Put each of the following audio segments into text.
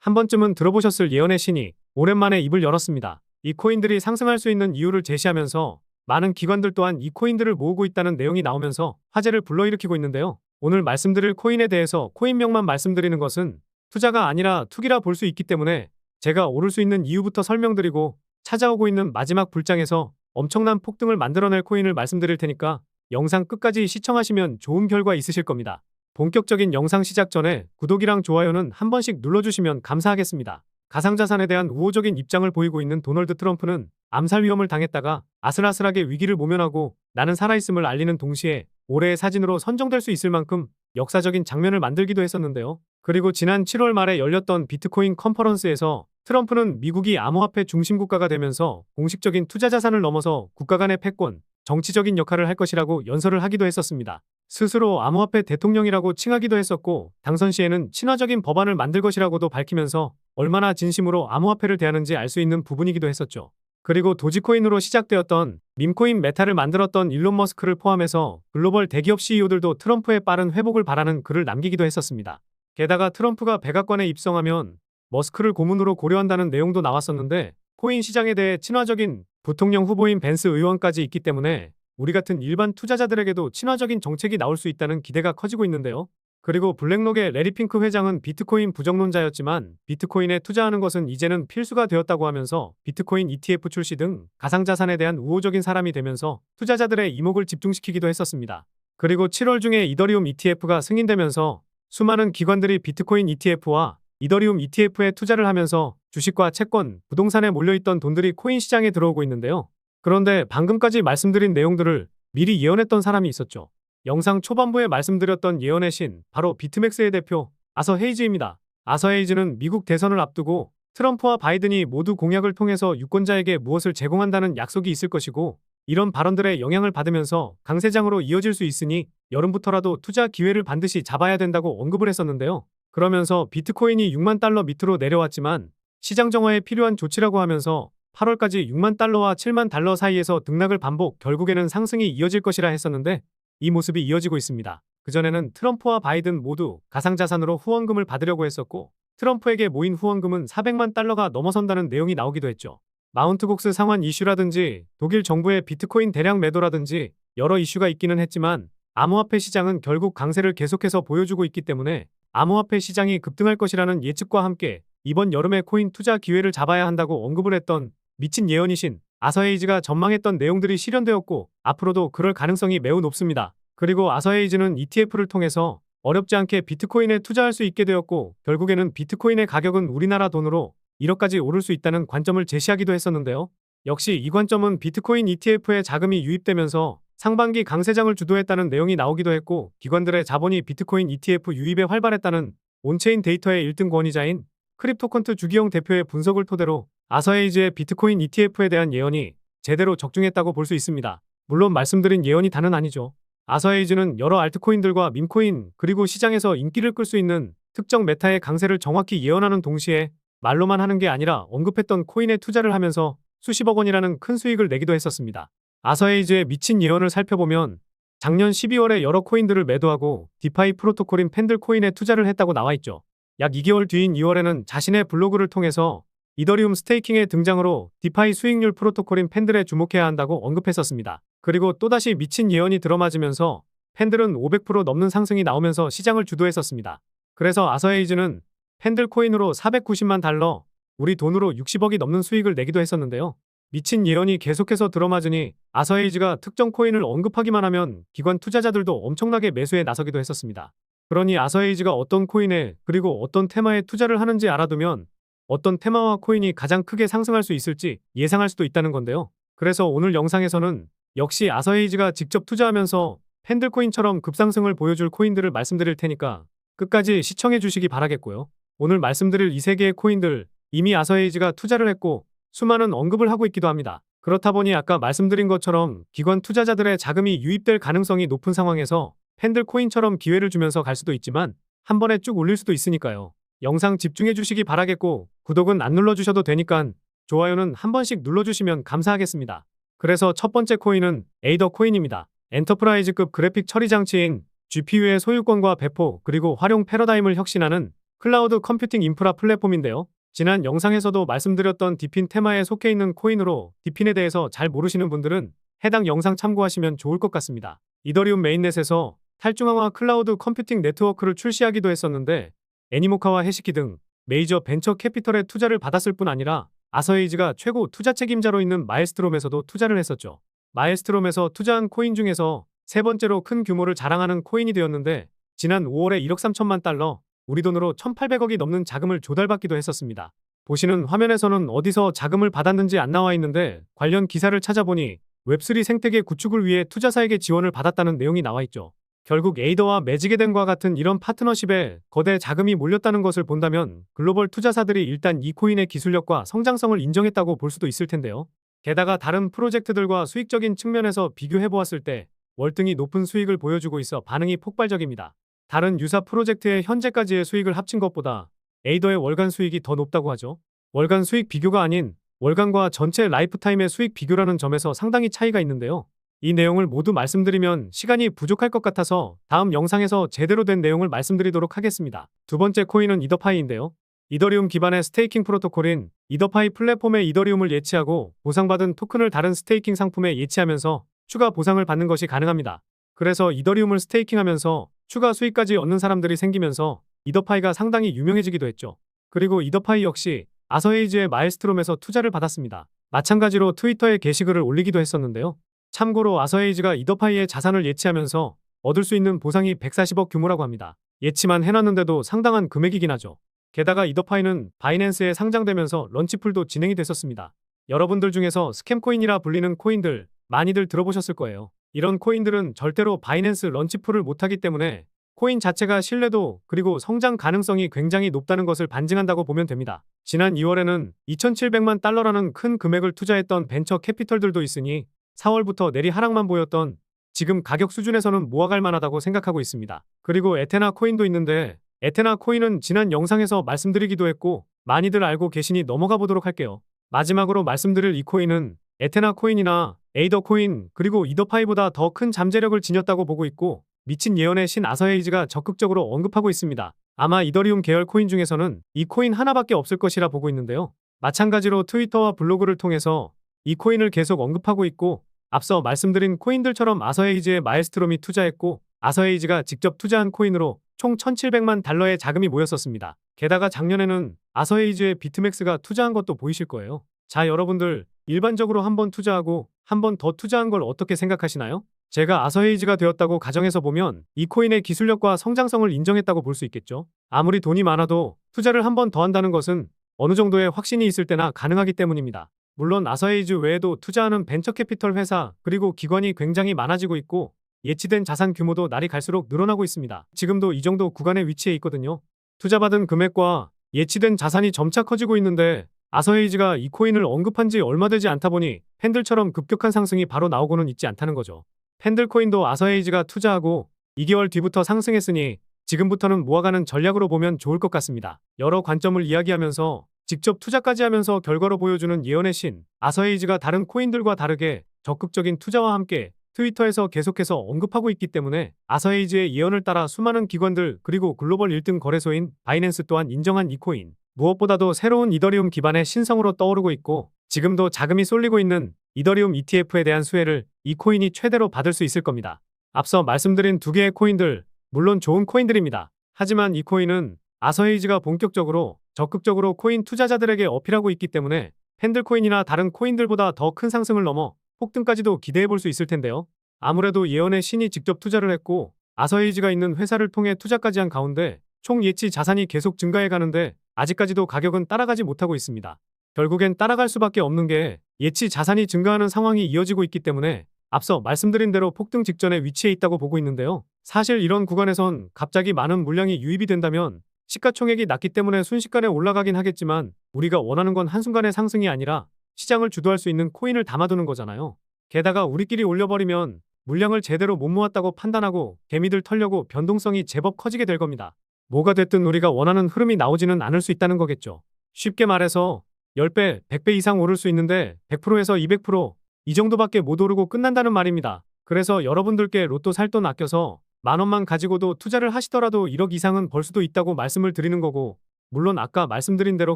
한 번쯤은 들어보셨을 예언의 신이 오랜만에 입을 열었습니다. 이 코인들이 상승할 수 있는 이유를 제시하면서 많은 기관들 또한 이 코인들을 모으고 있다는 내용이 나오면서 화제를 불러일으키고 있는데요. 오늘 말씀드릴 코인에 대해서 코인명만 말씀드리는 것은 투자가 아니라 투기라 볼 수 있기 때문에 제가 오를 수 있는 이유부터 설명드리고 찾아오고 있는 마지막 불장에서 엄청난 폭등을 만들어낼 코인을 말씀드릴 테니까 영상 끝까지 시청하시면 좋은 결과 있으실 겁니다. 본격적인 영상 시작 전에 구독이랑 좋아요는 한 번씩 눌러주시면 감사하겠습니다. 가상자산에 대한 우호적인 입장을 보이고 있는 도널드 트럼프는 암살 위험을 당했다가 아슬아슬하게 위기를 모면하고 나는 살아있음을 알리는 동시에 올해의 사진으로 선정될 수 있을 만큼 역사적인 장면을 만들기도 했었는데요. 그리고 지난 7월 말에 열렸던 비트코인 컨퍼런스에서 트럼프는 미국이 암호화폐 중심 국가가 되면서 공식적인 투자 자산을 넘어서 국가 간의 패권, 정치적인 역할을 할 것이라고 연설을 하기도 했었습니다. 스스로 암호화폐 대통령이라고 칭하기도 했었고 당선 시에는 친화적인 법안을 만들 것이라고도 밝히면서 얼마나 진심으로 암호화폐를 대하는지 알 수 있는 부분이기도 했었죠. 그리고 도지코인으로 시작되었던 밈코인 메타를 만들었던 일론 머스크를 포함해서 글로벌 대기업 CEO들도 트럼프의 빠른 회복을 바라는 글을 남기기도 했었습니다. 게다가 트럼프가 백악관에 입성하면 머스크를 고문으로 고려한다는 내용도 나왔었는데 코인 시장에 대해 친화적인 부통령 후보인 벤스 의원까지 있기 때문에 우리 같은 일반 투자자들에게도 친화적인 정책이 나올 수 있다는 기대가 커지고 있는데요. 그리고 블랙록의 레리 핑크 회장은 비트코인 부정론자였지만 비트코인에 투자하는 것은 이제는 필수가 되었다고 하면서 비트코인 ETF 출시 등 가상자산에 대한 우호적인 사람이 되면서 투자자들의 이목을 집중시키기도 했었습니다. 그리고 7월 중에 이더리움 ETF가 승인되면서 수많은 기관들이 비트코인 ETF와 이더리움 ETF에 투자를 하면서 주식과 채권, 부동산에 몰려있던 돈들이 코인 시장에 들어오고 있는데요. 그런데 방금까지 말씀드린 내용들을 미리 예언했던 사람이 있었죠. 영상 초반부에 말씀드렸던 예언의 신, 바로 비트맥스의 대표 아서 헤이즈입니다. 아서 헤이즈는 미국 대선을 앞두고 트럼프와 바이든이 모두 공약을 통해서 유권자에게 무엇을 제공한다는 약속이 있을 것이고 이런 발언들의 영향을 받으면서 강세장으로 이어질 수 있으니 여름부터라도 투자 기회를 반드시 잡아야 된다고 언급을 했었는데요. 그러면서 비트코인이 6만 달러 밑으로 내려왔지만 시장 정화에 필요한 조치라고 하면서 8월까지 6만 달러와 7만 달러 사이에서 등락을 반복 결국에는 상승이 이어질 것이라 했었는데 이 모습이 이어지고 있습니다. 그전에는 트럼프와 바이든 모두 가상자산으로 후원금을 받으려고 했었고 트럼프에게 모인 후원금은 400만 달러가 넘어선다는 내용이 나오기도 했죠. 마운트 곡스 상환 이슈라든지 독일 정부의 비트코인 대량 매도라든지 여러 이슈가 있기는 했지만 암호화폐 시장은 결국 강세를 계속해서 보여주고 있기 때문에 암호화폐 시장이 급등할 것이라는 예측과 함께 이번 여름에 코인 투자 기회를 잡아야 한다고 언급을 했던 미친 예언이신 아서 헤이즈가 전망했던 내용들이 실현되었고 앞으로도 그럴 가능성이 매우 높습니다. 그리고 아서 헤이즈는 ETF를 통해서 어렵지 않게 비트코인에 투자할 수 있게 되었고 결국에는 비트코인의 가격은 우리나라 돈으로 1억까지 오를 수 있다는 관점을 제시하기도 했었는데요. 역시 이 관점은 비트코인 ETF에 자금이 유입되면서 상반기 강세장을 주도했다는 내용이 나오기도 했고 기관들의 자본이 비트코인 ETF 유입에 활발했다는 온체인 데이터의 1등 권위자인 크립토컨트 주기영 대표의 분석을 토대로 아서 헤이즈의 비트코인 ETF에 대한 예언이 제대로 적중했다고 볼 수 있습니다. 물론 말씀드린 예언이 다는 아니죠. 아서 헤이즈는 여러 알트코인들과 밈코인 그리고 시장에서 인기를 끌 수 있는 특정 메타의 강세를 정확히 예언하는 동시에 말로만 하는 게 아니라 언급했던 코인에 투자를 하면서 수십억 원이라는 큰 수익을 내기도 했었습니다. 아서 헤이즈의 미친 예언을 살펴보면 작년 12월에 여러 코인들을 매도하고 디파이 프로토콜인 팬들 코인에 투자를 했다고 나와있죠. 약 2개월 뒤인 2월에는 자신의 블로그를 통해서 이더리움 스테이킹의 등장으로 디파이 수익률 프로토콜인 팬들에 주목해야 한다고 언급했었습니다. 그리고 또다시 미친 예언이 들어맞으면서 팬들은 500% 넘는 상승이 나오면서 시장을 주도했었습니다. 그래서 아서 헤이즈는 팬들 코인으로 490만 달러, 우리 돈으로 60억이 넘는 수익을 내기도 했었는데요. 미친 예언이 계속해서 들어맞으니 아서 헤이즈가 특정 코인을 언급하기만 하면 기관 투자자들도 엄청나게 매수에 나서기도 했었습니다. 그러니 아서 헤이즈가 어떤 코인에 그리고 어떤 테마에 투자를 하는지 알아두면 어떤 테마와 코인이 가장 크게 상승할 수 있을지 예상할 수도 있다는 건데요. 그래서 오늘 영상에서는 역시 아서 헤이즈가 직접 투자하면서 팬들 코인처럼 급상승을 보여줄 코인들을 말씀드릴 테니까 끝까지 시청해 주시기 바라겠고요. 오늘 말씀드릴 이 세 개의 코인들 이미 아서 헤이즈가 투자를 했고 수많은 언급을 하고 있기도 합니다. 그렇다 보니 아까 말씀드린 것처럼 기관 투자자들의 자금이 유입될 가능성이 높은 상황에서 팬들 코인처럼 기회를 주면서 갈 수도 있지만 한 번에 쭉 올릴 수도 있으니까요. 영상 집중해 주시기 바라겠고 구독은 안 눌러주셔도 되니까 좋아요는 한 번씩 눌러주시면 감사하겠습니다. 그래서 첫 번째 코인은 에이더 코인입니다. 엔터프라이즈급 그래픽 처리 장치인 GPU의 소유권과 배포 그리고 활용 패러다임을 혁신하는 클라우드 컴퓨팅 인프라 플랫폼인데요. 지난 영상에서도 말씀드렸던 디핀 테마에 속해 있는 코인으로 디핀에 대해서 잘 모르시는 분들은 해당 영상 참고하시면 좋을 것 같습니다. 이더리움 메인넷에서 탈중앙화 클라우드 컴퓨팅 네트워크를 출시하기도 했었는데 애니모카와 해시키 등 메이저 벤처 캐피털의 투자를 받았을 뿐 아니라 아서에이즈가 최고 투자 책임자로 있는 마엘스트롬에서도 투자를 했었죠. 마엘스트롬에서 투자한 코인 중에서 세 번째로 큰 규모를 자랑하는 코인이 되었는데 지난 5월에 1억 3천만 달러, 우리 돈으로 1,800억이 넘는 자금을 조달받기도 했었습니다. 보시는 화면에서는 어디서 자금을 받았는지 안 나와 있는데 관련 기사를 찾아보니 웹3 생태계 구축을 위해 투자사에게 지원을 받았다는 내용이 나와 있죠. 결국 에이더와 매직에덴과 같은 이런 파트너십에 거대 자금이 몰렸다는 것을 본다면 글로벌 투자사들이 일단 이 코인의 기술력과 성장성을 인정했다고 볼 수도 있을 텐데요. 게다가 다른 프로젝트들과 수익적인 측면에서 비교해보았을 때 월등히 높은 수익을 보여주고 있어 반응이 폭발적입니다. 다른 유사 프로젝트의 현재까지의 수익을 합친 것보다 에이더의 월간 수익이 더 높다고 하죠. 월간 수익 비교가 아닌 월간과 전체 라이프타임의 수익 비교라는 점에서 상당히 차이가 있는데요. 이 내용을 모두 말씀드리면 시간이 부족할 것 같아서 다음 영상에서 제대로 된 내용을 말씀드리도록 하겠습니다. 두 번째 코인은 이더파이인데요. 이더리움 기반의 스테이킹 프로토콜인 이더파이 플랫폼에 이더리움을 예치하고 보상받은 토큰을 다른 스테이킹 상품에 예치하면서 추가 보상을 받는 것이 가능합니다. 그래서 이더리움을 스테이킹하면서 추가 수익까지 얻는 사람들이 생기면서 이더파이가 상당히 유명해지기도 했죠. 그리고 이더파이 역시 아서에이즈의 마엘스트롬에서 투자를 받았습니다. 마찬가지로 트위터에 게시글을 올리기도 했었는데요. 참고로 아서에이즈가 이더파이의 자산을 예치하면서 얻을 수 있는 보상이 140억 규모라고 합니다. 예치만 해놨는데도 상당한 금액이긴 하죠. 게다가 이더파이는 바이낸스에 상장되면서 런치풀도 진행이 됐었습니다. 여러분들 중에서 스캠코인이라 불리는 코인들 많이들 들어보셨을 거예요. 이런 코인들은 절대로 바이낸스 런치풀을 못하기 때문에 코인 자체가 신뢰도 그리고 성장 가능성이 굉장히 높다는 것을 반증한다고 보면 됩니다. 지난 2월에는 2,700만 달러라는 큰 금액을 투자했던 벤처 캐피털들도 있으니 4월부터 내리 하락만 보였던 지금 가격 수준에서는 모아갈 만하다고 생각하고 있습니다. 그리고 에테나 코인도 있는데 에테나 코인은 지난 영상에서 말씀드리기도 했고 많이들 알고 계시니 넘어가 보도록 할게요. 마지막으로 말씀드릴 이 코인은 에테나 코인이나 에이더 코인 그리고 이더파이보다 더 큰 잠재력을 지녔다고 보고 있고 미친 예언의 신 아서에이즈가 적극적으로 언급하고 있습니다. 아마 이더리움 계열 코인 중에서는 이 코인 하나밖에 없을 것이라 보고 있는데요. 마찬가지로 트위터와 블로그를 통해서 이 코인을 계속 언급하고 있고 앞서 말씀드린 코인들처럼 아서에이즈의 마엘스트롬이 투자했고 아서에이즈가 직접 투자한 코인으로 총 1,700만 달러의 자금이 모였었습니다. 게다가 작년에는 아서에이즈의 비트맥스가 투자한 것도 보이실 거예요. 자, 여러분들 일반적으로 한 번 투자하고 한 번 더 투자한 걸 어떻게 생각하시나요? 제가 아서에이즈가 되었다고 가정해서 보면 이 코인의 기술력과 성장성을 인정했다고 볼 수 있겠죠. 아무리 돈이 많아도 투자를 한 번 더 한다는 것은 어느 정도의 확신이 있을 때나 가능하기 때문입니다. 물론 아서에이즈 외에도 투자하는 벤처캐피털 회사 그리고 기관이 굉장히 많아지고 있고 예치된 자산 규모도 날이 갈수록 늘어나고 있습니다. 지금도 이 정도 구간에 위치해 있거든요. 투자받은 금액과 예치된 자산이 점차 커지고 있는데 아서에이즈가 이 코인을 언급한 지 얼마 되지 않다 보니 팬들처럼 급격한 상승이 바로 나오고는 있지 않다는 거죠. 팬들 코인도 아서에이즈가 투자하고 2개월 뒤부터 상승했으니 지금부터는 모아가는 전략으로 보면 좋을 것 같습니다. 여러 관점을 이야기하면서 직접 투자까지 하면서 결과로 보여주는 예언의 신 아서에이즈가 다른 코인들과 다르게 적극적인 투자와 함께 트위터에서 계속해서 언급하고 있기 때문에 아서에이즈의 예언을 따라 수많은 기관들 그리고 글로벌 1등 거래소인 바이낸스 또한 인정한 이 코인 무엇보다도 새로운 이더리움 기반의 신성으로 떠오르고 있고 지금도 자금이 쏠리고 있는 이더리움 ETF에 대한 수혜를 이 코인이 최대로 받을 수 있을 겁니다. 앞서 말씀드린 두 개의 코인들 물론 좋은 코인들입니다. 하지만 이 코인은 아서에이즈가 본격적으로 적극적으로 코인 투자자들에게 어필하고 있기 때문에 팬들 코인이나 다른 코인들보다 더 큰 상승을 넘어 폭등까지도 기대해 볼 수 있을 텐데요. 아무래도 예언의 신이 직접 투자를 했고 아서에이즈가 있는 회사를 통해 투자까지 한 가운데 총 예치 자산이 계속 증가해 가는데 아직까지도 가격은 따라가지 못하고 있습니다. 결국엔 따라갈 수밖에 없는 게 예치 자산이 증가하는 상황이 이어지고 있기 때문에 앞서 말씀드린 대로 폭등 직전에 위치해 있다고 보고 있는데요. 사실 이런 구간에선 갑자기 많은 물량이 유입이 된다면 시가총액이 낮기 때문에 순식간에 올라가긴 하겠지만 우리가 원하는 건 한순간의 상승이 아니라 시장을 주도할 수 있는 코인을 담아두는 거잖아요. 게다가 우리끼리 올려버리면 물량을 제대로 못 모았다고 판단하고 개미들 털려고 변동성이 제법 커지게 될 겁니다. 뭐가 됐든 우리가 원하는 흐름이 나오지는 않을 수 있다는 거겠죠. 쉽게 말해서 10배, 100배 이상 오를 수 있는데 100%에서 200%, 이 정도밖에 못 오르고 끝난다는 말입니다. 그래서 여러분들께 로또 살 돈 아껴서 10,000원만 가지고도 투자를 하시더라도 1억 이상은 벌 수도 있다고 말씀을 드리는 거고, 물론 아까 말씀드린 대로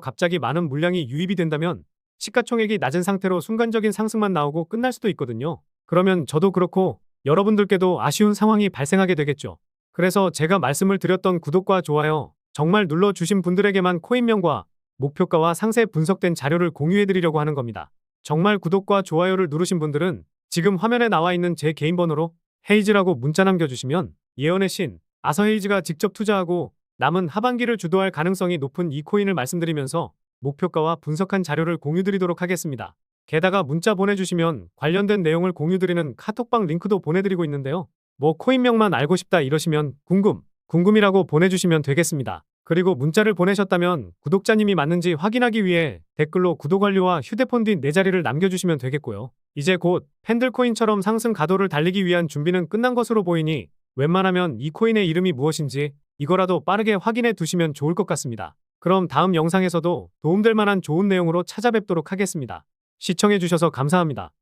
갑자기 많은 물량이 유입이 된다면 시가총액이 낮은 상태로 순간적인 상승만 나오고 끝날 수도 있거든요. 그러면 저도 그렇고 여러분들께도 아쉬운 상황이 발생하게 되겠죠. 그래서 제가 말씀을 드렸던 구독과 좋아요 정말 눌러주신 분들에게만 코인명과 목표가와 상세 분석된 자료를 공유해드리려고 하는 겁니다. 정말 구독과 좋아요를 누르신 분들은 지금 화면에 나와 있는 제 개인 번호로 헤이즈라고 문자 남겨주시면 예언의 신 아서헤이즈가 직접 투자하고 남은 하반기를 주도할 가능성이 높은 이 코인을 말씀드리면서 목표가와 분석한 자료를 공유드리도록 하겠습니다. 게다가 문자 보내주시면 관련된 내용을 공유드리는 카톡방 링크도 보내드리고 있는데요. 뭐 코인명만 알고 싶다 이러시면 궁금이라고 보내주시면 되겠습니다. 그리고 문자를 보내셨다면 구독자님이 맞는지 확인하기 위해 댓글로 구독 완료와 휴대폰 뒷 4자리를 남겨주시면 되겠고요. 이제 곧 팬들코인처럼 상승 가도를 달리기 위한 준비는 끝난 것으로 보이니 웬만하면 이 코인의 이름이 무엇인지 이거라도 빠르게 확인해 두시면 좋을 것 같습니다. 그럼 다음 영상에서도 도움될 만한 좋은 내용으로 찾아뵙도록 하겠습니다. 시청해주셔서 감사합니다.